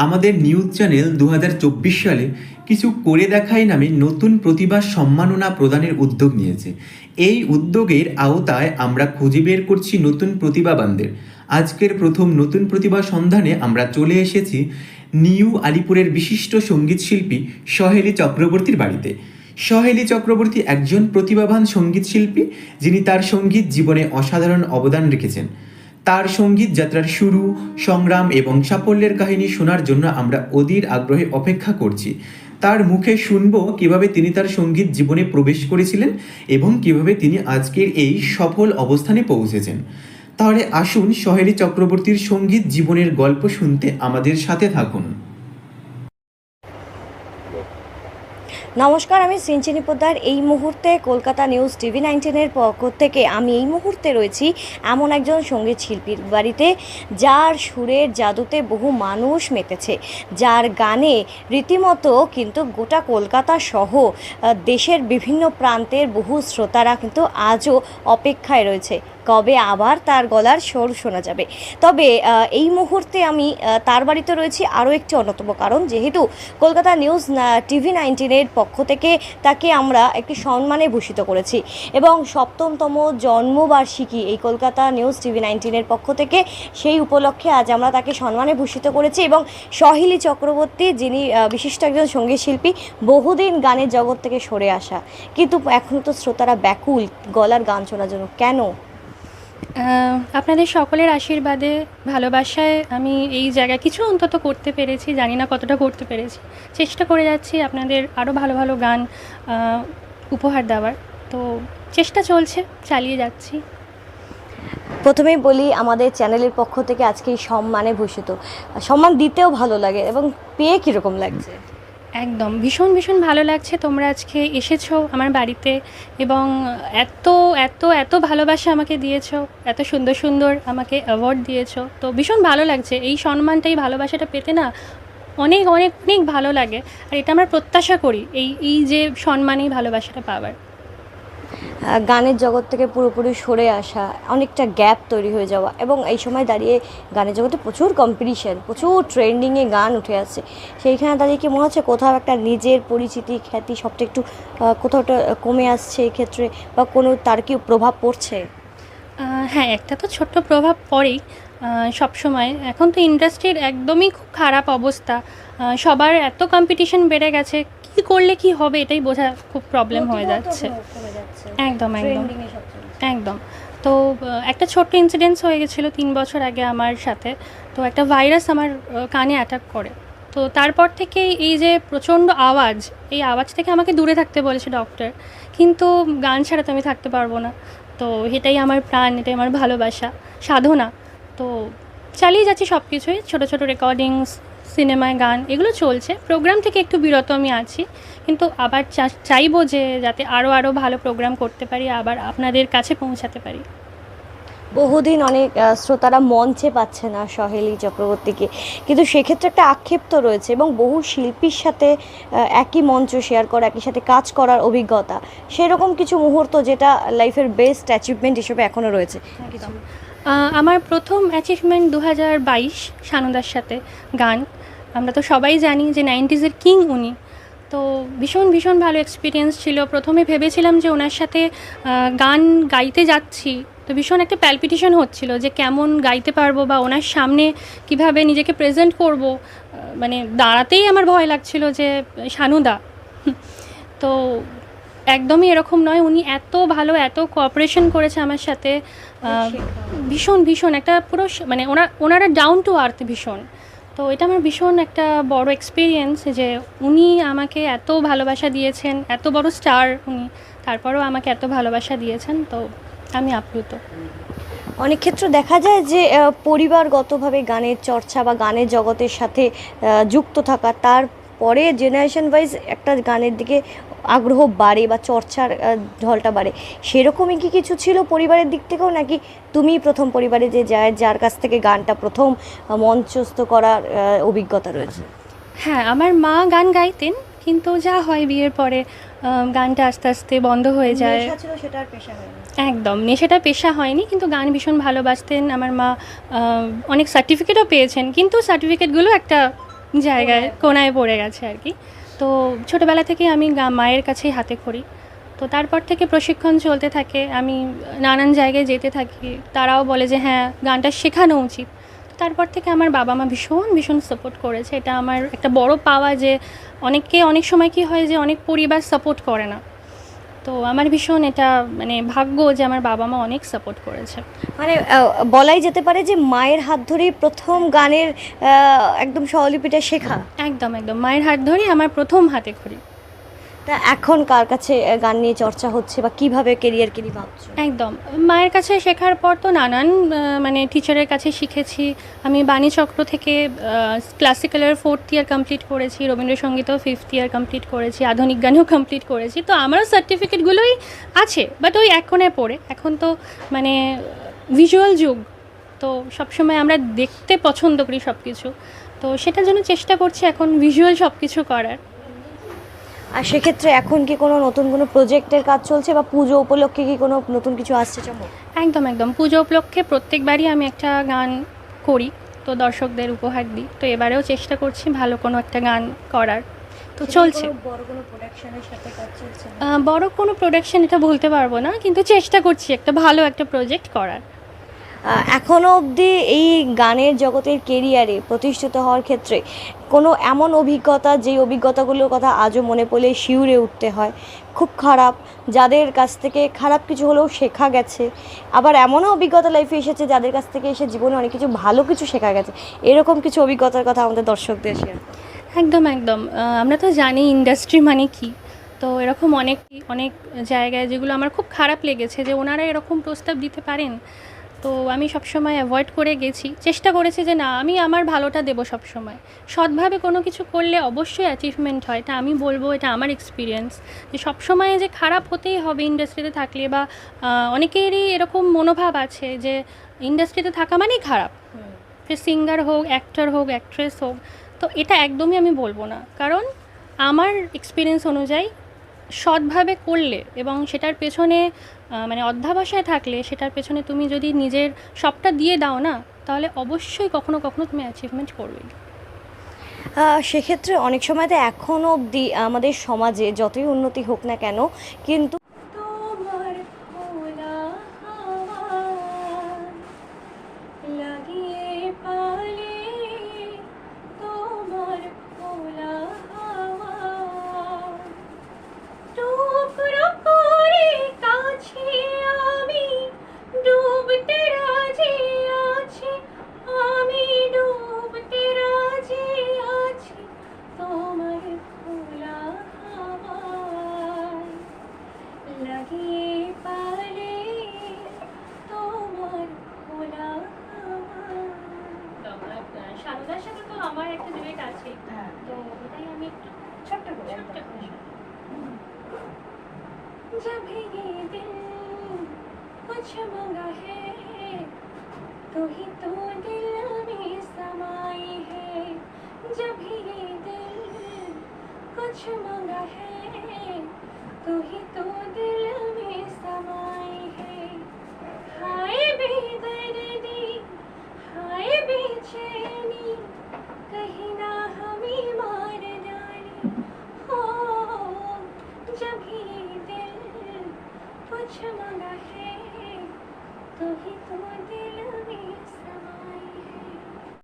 আমাদের news channel 2024 সালে কিছু করে দেখাই নামে নতুন প্রতিভা সম্মাননা প্রদানের উদ্যোগ নিয়েছে। এই উদ্যোগের আওতায় আমরা খুঁজে বের করছি নতুন প্রতিভাবানদের। আজকের প্রথম নতুন প্রতিভা সন্ধানে আমরা চলে এসেছি নিউ আলিপুরের বিশিষ্ট সঙ্গীত শিল্পী সহেলী চক্রবর্তীর বাড়িতে। সহেলী চক্রবর্তী একজন প্রতিভাবান সঙ্গীত শিল্পী, যিনি তার সঙ্গীত জীবনে অসাধারণ অবদান রেখেছেন। তার সঙ্গীত যাত্রার শুরু, সংগ্রাম এবং সাফল্যের কাহিনী শোনার জন্য আমরা অধীর আগ্রহে অপেক্ষা করছি। তার মুখে শুনব কিভাবে তিনি তার সঙ্গীত জীবনে প্রবেশ করেছিলেন এবং কিভাবে তিনি আজকের এই সফল অবস্থানে পৌঁছেছেন। তাহলে আসুন সহেলী চক্রবর্তীর সঙ্গীত জীবনের গল্প শুনতে আমাদের সাথে থাকুন। নমস্কার, আমি সিঞ্চিনী পোদ্দার। এই মুহূর্তে কলকাতা নিউজ টিভি 19-এর পক্ষ থেকে আমি এই মুহূর্তে রয়েছি এমন একজন সঙ্গীত শিল্পীর বাড়িতে, যার সুরের জাদুতে বহু মানুষ মেতেছে, যার গানে রীতিমতো কিন্তু গোটা কলকাতা সহ দেশের বিভিন্ন প্রান্তের বহু শ্রোতারা কিন্তু আজও অপেক্ষায় রয়েছে কবে আবার তার গলার সুর শোনা যাবে। তবে এই মুহূর্তে আমি তার বাড়িতে রয়েছি আরও একটি অন্যতম কারণ, যেহেতু কলকাতা নিউজ টিভি 19-এর পক্ষ থেকে তাকে আমরা একটি সম্মানে ভূষিত করেছি এবং ৭ম জন্মবার্ষিকী এই কলকাতা নিউজ টিভি 19-এর পক্ষ থেকে, সেই উপলক্ষে আজ আমরা তাকে সম্মানে ভূষিত করেছি। এবং সহেলী চক্রবর্তী, যিনি বিশিষ্ট একজন সঙ্গীত শিল্পী, বহুদিন গানের জগৎ থেকে সরে আসা, কিন্তু এখনও তো শ্রোতারা ব্যাকুল গলার গান শোনার জন্য। কেন? আপনাদের সকলের আশীর্বাদে, ভালোবাসায় আমি এই জায়গায় কিছু অন্তত করতে পেরেছি। জানি না কতটা করতে পেরেছি, চেষ্টা করে যাচ্ছি আপনাদের আরও ভালো ভালো গান উপহার দেওয়ার। তো চেষ্টা চলছে, চালিয়ে যাচ্ছি। প্রথমেই বলি, আমাদের চ্যানেলের পক্ষ থেকে আজকে এই সম্মানে ভূষিত, সম্মান দিতেও ভালো লাগে এবং পেয়ে কীরকম লাগছে? একদম ভীষণ ভীষণ ভালো লাগছে। তোমরা আজকে এসেছো আমার বাড়িতে এবং এত এত এত ভালোবাসা আমাকে দিয়েছো, এত সুন্দর সুন্দর আমাকে অ্যাওয়ার্ড দিয়েছো। তো ভীষণ ভালো লাগছে। এই সম্মানটা, এই ভালোবাসাটা পেতে না অনেক অনেক অনেক ভালো লাগে। আর এটা আমরা প্রত্যাশা করি এই যে সম্মান, এই ভালোবাসাটা পাওয়ার। গানের জগৎ থেকে পুরোপুরি সরে আসা, অনেকটা গ্যাপ তৈরি হয়ে যাওয়া, এবং এই সময় দাঁড়িয়ে গানের জগতে প্রচুর কম্পিটিশন, প্রচুর ট্রেন্ডিংয়ে গান উঠে আসছে। সেইখানে দাঁড়িয়ে কি মনে হচ্ছে কোথাও একটা নিজের পরিচিতি, খ্যাতি সবটা একটু কোথাওটা কমে আসছে এই ক্ষেত্রে, বা কোনো তার কি প্রভাব পড়ছে? হ্যাঁ, একটা তো ছোট্ট প্রভাব পড়েই সবসময়। এখন তো ইন্ডাস্ট্রির একদমই খুব খারাপ অবস্থা। সবার এত কম্পিটিশন বেড়ে গেছে, কী করলে কি হবে এটাই বোঝা খুব প্রবলেম হয়ে যাচ্ছে। একদম একদম একদম। তো একটা ছোট্ট ইনসিডেন্স হয়ে গেছিলো 3 বছর আগে আমার সাথে। তো একটা ভাইরাস আমার কানে অ্যাটাক করে। তো তারপর থেকে এই যে প্রচণ্ড আওয়াজ, এই আওয়াজ থেকে আমাকে দূরে থাকতে বলেছে ডক্টর, কিন্তু গান ছাড়া তো আমি থাকতে পারবো না। তো এটাই আমার প্রাণ, এটাই আমার ভালোবাসা, সাধনা। তো চালিয়ে যাচ্ছি সব কিছুই, ছোটো ছোটো রেকর্ডিংস, সিনেমায় গান, এগুলো চলছে। প্রোগ্রাম থেকে একটু বিরত আমি আছি, কিন্তু আবার চাইবো যে যাতে আরও ভালো প্রোগ্রাম করতে পারি, আবার আপনাদের কাছে পৌঁছাতে পারি। বহুদিন অনেক শ্রোতারা মঞ্চে পাচ্ছে না সহেলী চক্রবর্তীকে, কিন্তু সেক্ষেত্রে একটা আক্ষেপ তো রয়েছে, এবং বহু শিল্পীর সাথে একই মঞ্চ শেয়ার করা, একই সাথে কাজ করার অভিজ্ঞতা, সেরকম কিছু মুহূর্ত যেটা লাইফের বেস্ট অ্যাচিভমেন্ট হিসেবে এখনও রয়েছে। আমার প্রথম অ্যাচিভমেন্ট 2022 সানুদার সাথে গান। আমরা তো সবাই জানি যে 90s কিং উনি। তো ভীষণ ভীষণ ভালো এক্সপিরিয়েন্স ছিল। প্রথমে ভেবেছিলাম যে ওনার সাথে গান গাইতে যাচ্ছি, তো ভীষণ একটা প্যালপিটেশন হচ্ছিল যে কেমন গাইতে পারবো বা ওনার সামনে কিভাবে নিজেকে প্রেজেন্ট করব। মানে দাঁড়াতেই আমার ভয় লাগছিল যে সানুদা। তো একদমই এরকম নয়, উনি এত ভালো, এত কোঅপারেশন করেছে আমার সাথে। ভীষণ ভীষণ একটা পুরো মানে ওনারা ডাউন টু আর্থ ভীষণ। তো এটা আমার ভীষণ একটা বড় এক্সপিরিয়েন্স যে উনি আমাকে এত ভালোবাসা দিয়েছেন, এত বড় স্টার উনি, তারপরেও আমাকে এত ভালোবাসা দিয়েছেন। তো আমি আপ্লুত। অনেক ক্ষেত্রে দেখা যায় যে পরিবারগতভাবে গানের চর্চা বা গানের জগতের সাথে যুক্ত থাকা, তারপরে জেনারেশন ওয়াইজ একটা গানের দিকে আগ্রহ বাড়ে বা চর্চার ঢলটা বাড়ে। সেরকমই কি কিছু ছিল পরিবারের দিক থেকেও, নাকি তুমি প্রথম পরিবারে যে যার কাছ থেকে গানটা প্রথম মঞ্চস্থ করার অভিজ্ঞতা রয়েছে? হ্যাঁ, আমার মা গান গাইতেন, কিন্তু যা হয় বিয়ের পরে গানটা আস্তে আস্তে বন্ধ হয়ে যায়। সেটার পেশা হয়নি। একদম, নেশাটা পেশা হয়নি, কিন্তু গান ভীষণ ভালোবাসতেন। আমার মা অনেক সার্টিফিকেটও পেয়েছেন, কিন্তু সার্টিফিকেটগুলো একটা জায়গায় কোনায় পড়ে গেছে আর কি। তো ছোটোবেলা থেকেই আমি মায়ের কাছেই হাতে খড়ি। তো তারপর থেকে প্রশিক্ষণ চলতে থাকে, আমি নানান জায়গায় যেতে থাকি, তারাও বলে যে হ্যাঁ গানটা শেখানো উচিত। তারপর থেকে আমার বাবা মা ভীষণ ভীষণ সাপোর্ট করেছে, এটা আমার একটা বড় পাওয়া যে অনেক সময় কি হয় যে অনেক পরিবার সাপোর্ট করে না, তো আমার ভীষণ এটা মানে ভাগ্য যে আমার বাবা মা অনেক সাপোর্ট করেছে। মানে বলাই যেতে পারে যে মায়ের হাত ধরেই প্রথম গানের একদম স্বরলিপিটা শেখা। একদম একদম মায়ের হাত ধরেই আমার প্রথম হাতে খড়ি। তা এখন কার কাছে গান নিয়ে চর্চা হচ্ছে বা কিভাবে কেরিয়ার নিয়ে ভাবছো? একদম মায়ের কাছে শেখার পর তো নানান মানে টিচারের কাছে শিখেছি। আমি বাণীচক্র থেকে ক্লাসিক্যালের 4th ইয়ার কমপ্লিট করেছি, রবীন্দ্রসঙ্গীতও 5th ইয়ার কমপ্লিট করেছি, আধুনিক গানেও কমপ্লিট করেছি। তো আমারও সার্টিফিকেটগুলোই আছে, বাট ওই এখনে পড়ে। এখন তো মানে ভিজুয়াল যুগ, তো সবসময় আমরা দেখতে পছন্দ করি সব কিছু, তো সেটার জন্য চেষ্টা করছি এখন ভিজুয়াল সব কিছু করার। আর সেক্ষেত্রে এখন কি কোনো নতুন কোনো প্রজেক্টের কাজ চলছে বা পুজো উপলক্ষে কি কোনো নতুন কিছু আসছে চমক? একদম একদম পুজো উপলক্ষে প্রত্যেকবারই আমি একটা গান করি, তো দর্শকদের উপহার দিই। তো এবারেও চেষ্টা করছি ভালো কোনো একটা গান করার, তো চলছে। বড় কোনো প্রোডাকশনের সাথে কাজ চলছে? বড় কোনো প্রোডাকশন এটা বলতে পারবো না, কিন্তু চেষ্টা করছি একটা ভালো একটা প্রজেক্ট করার। এখনও অবধি এই গানের জগতের কেরিয়ারে প্রতিষ্ঠিত হওয়ার ক্ষেত্রে কোনো এমন অভিজ্ঞতা, যেই অভিজ্ঞতাগুলোর কথা আজও মনে পড়লে শিউরে উঠতে হয়, খুব খারাপ, যাদের কাছ থেকে খারাপ কিছু হলেও শেখা গেছে, আবার এমনও অভিজ্ঞতা লাইফে এসেছে যাদের কাছ থেকে এসে জীবনে অনেক কিছু ভালো কিছু শেখা গেছে, এরকম কিছু অভিজ্ঞতার কথা আমাদের দর্শকদের শেয়ার? একদম একদম আমরা তো জানি ইন্ডাস্ট্রি মানে কি, তো এরকম অনেক অনেক জায়গায় যেগুলো আমার খুব খারাপ লেগেছে যে ওনারা এরকম প্রস্তাব দিতে পারেন, তো আমি সবসময় অ্যাভয়েড করে গেছি। চেষ্টা করেছি যে না, আমি আমার ভালোটা দেবো সবসময়। সৎভাবে কোনো কিছু করলে অবশ্যই অ্যাচিভমেন্ট হয়, এটা আমি বলবো, এটা আমার এক্সপিরিয়েন্স। যে সবসময় যে খারাপ হতেই হবে ইন্ডাস্ট্রিতে থাকলে, বা অনেকেরই এরকম মনোভাব আছে যে ইন্ডাস্ট্রিতে থাকা মানেই খারাপ, সে সিঙ্গার হোক, অ্যাক্টর হোক, অ্যাক্ট্রেস হোক। তো এটা একদমই আমি বলবো না, কারণ আমার এক্সপিরিয়েন্স অনুযায়ী সৎভাবে করলে এবং সেটার পেছনে মানে অধ্যাবসায় থাকলে, সেটার পেছনে তুমি যদি নিজের সবটা দিয়ে দাও না, তাহলে অবশ্যই কখনো কখনো তুমি অ্যাচিভমেন্ট করবেই। সেক্ষেত্রে অনেক সময় তো এখনও অবধি আমাদের সমাজে যতই উন্নতি হোক না কেন, কিন্তু তোমার খোলা হাওয়া লাগিয়ে পালে, তোমার খোলা হাওয়া টুকরো করে কাছে আমি ডুবতে রাজি আছি, আমি ডুবতে রাজি আছি তোমার খোলা হাওয়ায় লাগিয়ে পালে, তোমার খোলা হাওয়ায়। সারদার সাথে তো আমার একটা ডুয়েট আছে, তো ওটাই আমি একটু ছোট্ট করে जब ये दिल कुछ मांगा है तो ही तो दिल में समाई है, जब ये दिल कुछ मांगा है तो ही तो दिल